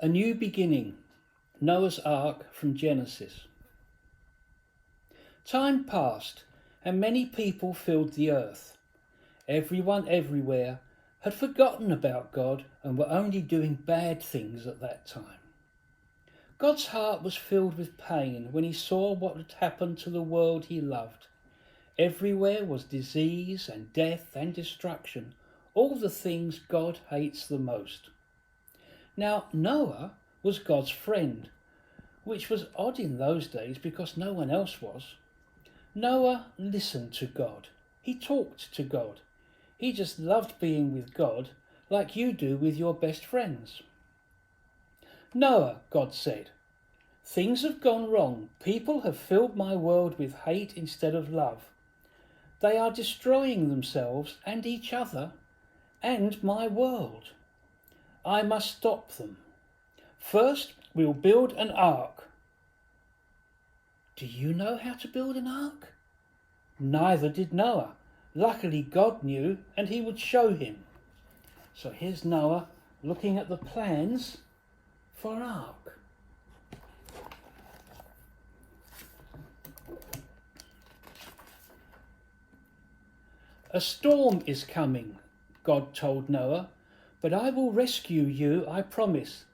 A new beginning. Noah's Ark from Genesis. Time passed, and many people filled the earth. Everyone everywhere had forgotten about God and were only doing bad things at that time. God's heart was filled with pain when he saw what had happened to the world he loved. Everywhere was disease and death and destruction, all the things God hates the most. Now, Noah was God's friend, which was odd in those days because no one else was. Noah listened to God. He talked to God. He just loved being with God like you do with your best friends. Noah, God said, things have gone wrong. People have filled my world with hate instead of love. They are destroying themselves and each other and my world. I must stop them. First, we'll build an ark. Do you know how to build an ark? Neither did Noah. Luckily, God knew, and he would show him. So here's Noah looking at the plans for an ark. A storm is coming, God told Noah, but I will rescue you, I promise.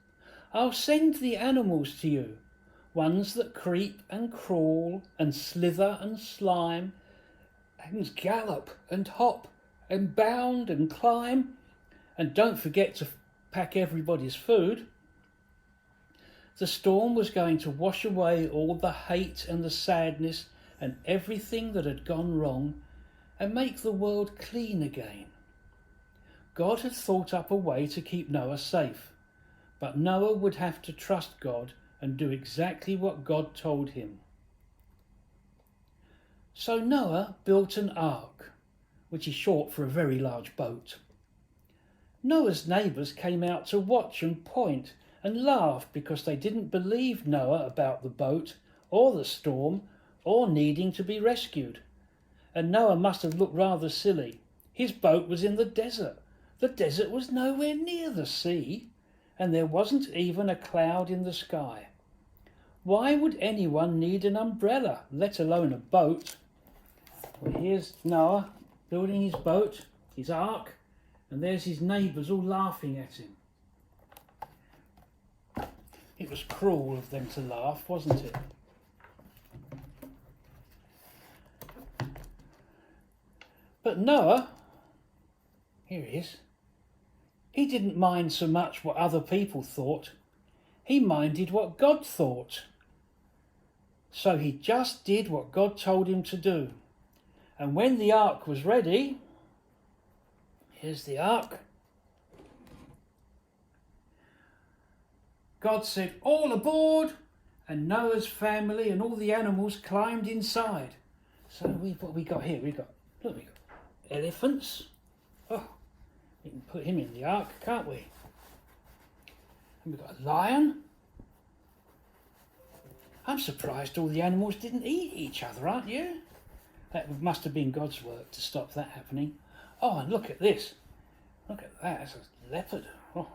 I'll send the animals to you, ones that creep and crawl and slither and slime and gallop and hop and bound and climb. And don't forget to pack everybody's food. The storm was going to wash away all the hate and the sadness and everything that had gone wrong and make the world clean again. God had thought up a way to keep Noah safe, but Noah would have to trust God and do exactly what God told him. So Noah built an ark, which is short for a very large boat. Noah's neighbours came out to watch and point and laugh because they didn't believe Noah about the boat or the storm or needing to be rescued. And Noah must have looked rather silly. His boat was in the desert. The desert was nowhere near the sea, and there wasn't even a cloud in the sky. Why would anyone need an umbrella, let alone a boat? Well, here's Noah building his boat, his ark, and there's his neighbours all laughing at him. It was cruel of them to laugh, wasn't it? But Noah, here he is, he didn't mind so much what other people thought. He minded what God thought. So he just did what God told him to do. And when the ark was ready, here's the ark. God said, all aboard, and Noah's family and all the animals climbed inside. So what we got here? We got elephants. Oh, we can put him in the ark, can't we? And we've got a lion. I'm surprised all the animals didn't eat each other, aren't you? That must have been God's work to stop that happening. Oh, and look at this. Look at that. It's a leopard. Oh.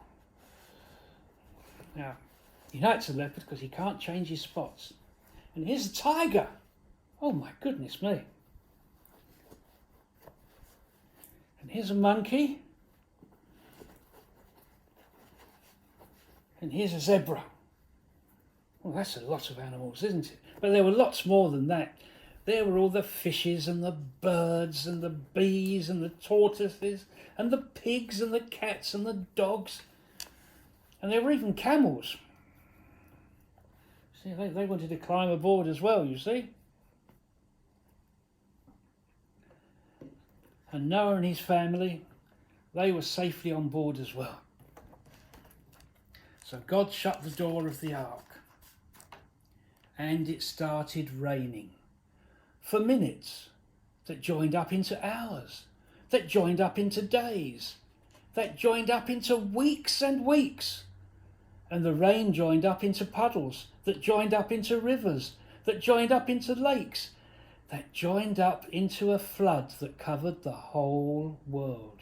Now, you know it's a leopard because he can't change his spots. And here's a tiger. Oh, my goodness me. And here's a monkey. And here's a zebra. Well, that's a lot of animals, isn't it? But there were lots more than that. There were all the fishes and the birds and the bees and the tortoises and the pigs and the cats and the dogs. And there were even camels. See, they wanted to climb aboard as well, you see. And Noah and his family, they were safely on board as well. So God shut the door of the ark. And it started raining. For minutes, that joined up into hours, that joined up into days, that joined up into weeks and weeks. And the rain joined up into puddles, that joined up into rivers, that joined up into lakes, that joined up into a flood that covered the whole world.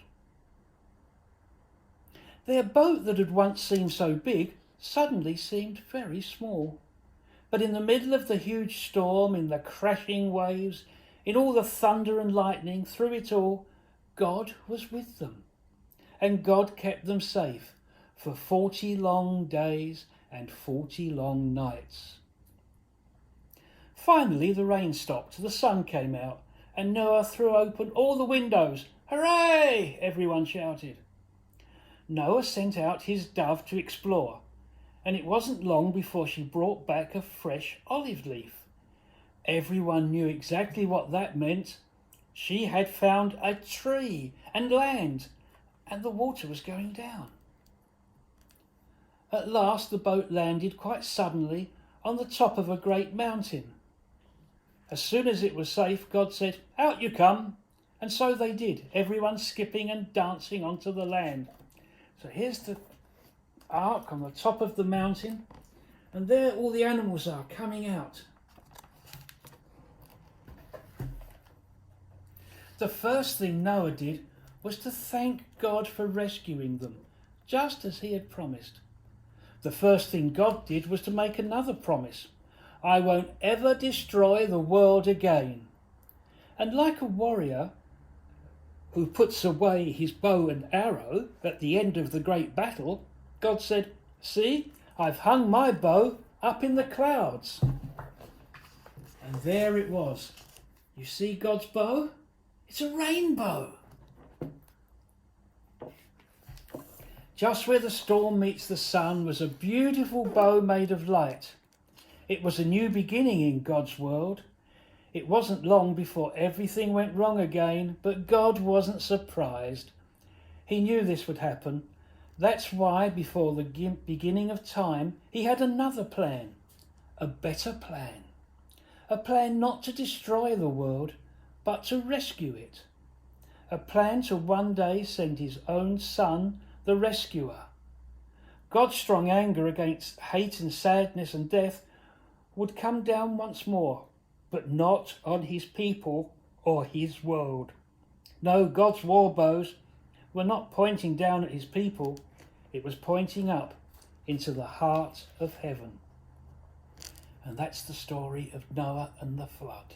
Their boat that had once seemed so big suddenly seemed very small. But in the middle of the huge storm, in the crashing waves, in all the thunder and lightning, through it all, God was with them. And God kept them safe for 40 long days and 40 long nights. Finally the rain stopped, the sun came out, and Noah threw open all the windows. "Hooray!" everyone shouted. Noah sent out his dove to explore, and it wasn't long before she brought back a fresh olive leaf. Everyone knew exactly what that meant. She had found a tree and land, and the water was going down. At last the boat landed quite suddenly on the top of a great mountain. As soon as it was safe, God said, "Out you come." And so they did, everyone skipping and dancing onto the land. So here's the ark on the top of the mountain, and there all the animals are coming out. The first thing Noah did was to thank God for rescuing them, just as he had promised. The first thing God did was to make another promise. "I won't ever destroy the world again." And like a warrior who puts away his bow and arrow at the end of the great battle, God said, "See, I've hung my bow up in the clouds." And there it was. You see God's bow? It's a rainbow. Just where the storm meets the sun was a beautiful bow made of light. It was a new beginning in God's world. It wasn't long before everything went wrong again, but God wasn't surprised. He knew this would happen. That's why, before the beginning of time, he had another plan, a better plan. A plan not to destroy the world, but to rescue it. A plan to one day send his own Son, the rescuer. God's strong anger against hate and sadness and death would come down once more, but not on his people or his world. No, God's war bows were not pointing down at his people, it was pointing up into the heart of heaven. And that's the story of Noah and the flood.